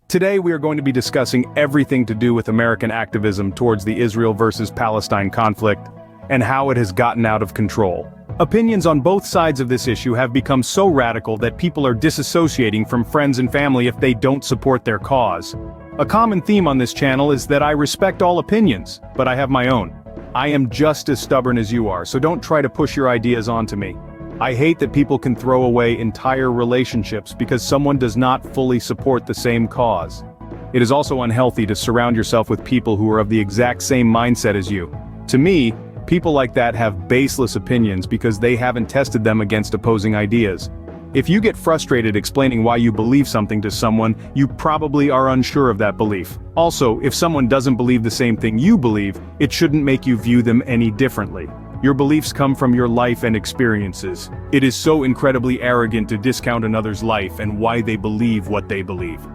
Today we are going to be discussing everything to do with American activism towards the Israel versus Palestine conflict, and how it has gotten out of control. Opinions on both sides of this issue have become so radical that people are disassociating from friends and family if they don't support their cause. A common theme on this channel is that I respect all opinions, but I have my own. I am just as stubborn as you are, so don't try to push your ideas onto me. I hate that people can throw away entire relationships because someone does not fully support the same cause. It is also unhealthy to surround yourself with people who are of the exact same mindset as you. To me, people like that have baseless opinions because they haven't tested them against opposing ideas. If you get frustrated explaining why you believe something to someone, you probably are unsure of that belief. Also, if someone doesn't believe the same thing you believe, it shouldn't make you view them any differently. Your beliefs come from your life and experiences. It is so incredibly arrogant to discount another's life and why they believe what they believe.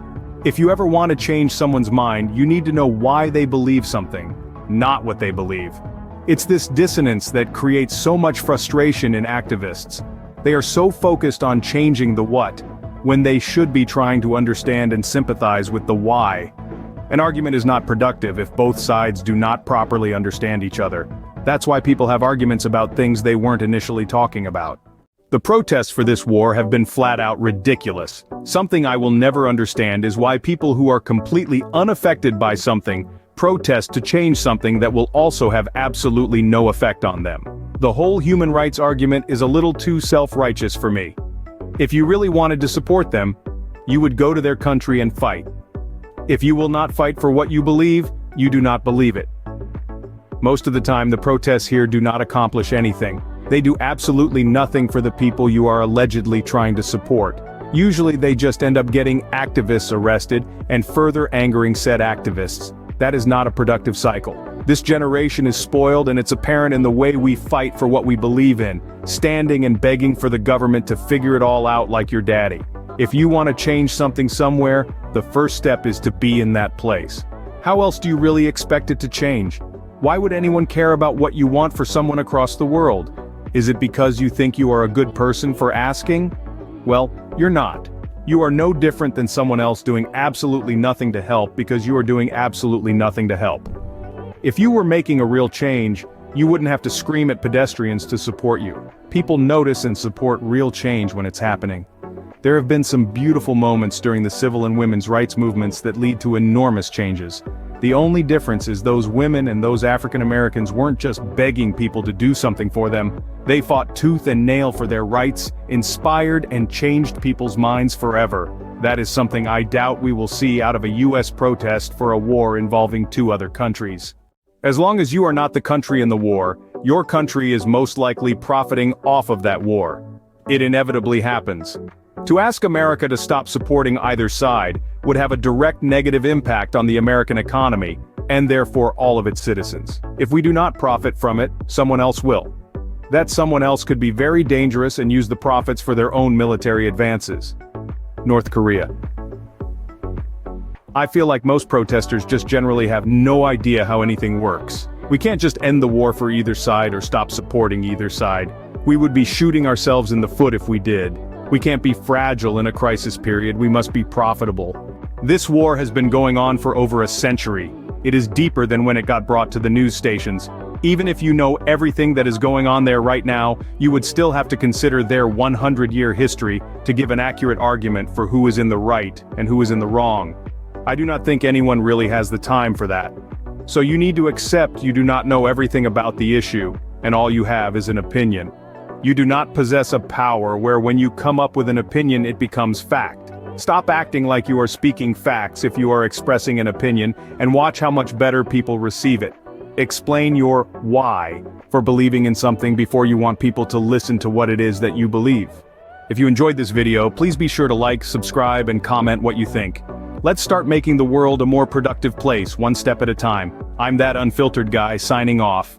If you ever want to change someone's mind, you need to know why they believe something, not what they believe. It's this dissonance that creates so much frustration in activists. They are so focused on changing the what, when they should be trying to understand and sympathize with the why. An argument is not productive if both sides do not properly understand each other. That's why people have arguments about things they weren't initially talking about. The protests for this war have been flat out ridiculous. Something I will never understand is why people who are completely unaffected by something protest to change something that will also have absolutely no effect on them. The whole human rights argument is a little too self-righteous for me. If you really wanted to support them, you would go to their country and fight. If you will not fight for what you believe, you do not believe it. Most of the time the protests here do not accomplish anything. They do absolutely nothing for the people you are allegedly trying to support. Usually they just end up getting activists arrested and further angering said activists. That is not a productive cycle. This generation is spoiled, and it's apparent in the way we fight for what we believe in, standing and begging for the government to figure it all out like your daddy. If you want to change something somewhere, the first step is to be in that place. How else do you really expect it to change? Why would anyone care about what you want for someone across the world? Is it because you think you are a good person for asking? Well, you're not. You are no different than someone else doing absolutely nothing to help because you are doing absolutely nothing to help. If you were making a real change, you wouldn't have to scream at pedestrians to support you. People notice and support real change when it's happening. There have been some beautiful moments during the civil and women's rights movements that lead to enormous changes. The only difference is those women and those African Americans weren't just begging people to do something for them. They fought tooth and nail for their rights, inspired and changed people's minds forever. That is something I doubt we will see out of a US protest for a war involving two other countries. As long as you are not the country in the war, your country is most likely profiting off of that war. It inevitably happens. To ask America to stop supporting either side would have a direct negative impact on the American economy, and therefore all of its citizens. If we do not profit from it, someone else will. That someone else could be very dangerous and use the profits for their own military advances. North Korea. I feel like most protesters just generally have no idea how anything works. We can't just end the war for either side or stop supporting either side. We would be shooting ourselves in the foot if we did. We can't be fragile in a crisis period, we must be profitable. This war has been going on for over a century. It is deeper than when it got brought to the news stations. Even if you know everything that is going on there right now, you would still have to consider their 100-year history to give an accurate argument for who is in the right and who is in the wrong. I do not think anyone really has the time for that. So you need to accept you do not know everything about the issue, and all you have is an opinion. You do not possess a power where when you come up with an opinion it becomes fact. Stop acting like you are speaking facts if you are expressing an opinion, and watch how much better people receive it. Explain your why for believing in something before you want people to listen to what it is that you believe. If you enjoyed this video, please be sure to like, subscribe, and comment what you think. Let's start making the world a more productive place, one step at a time. I'm that unfiltered guy, signing off.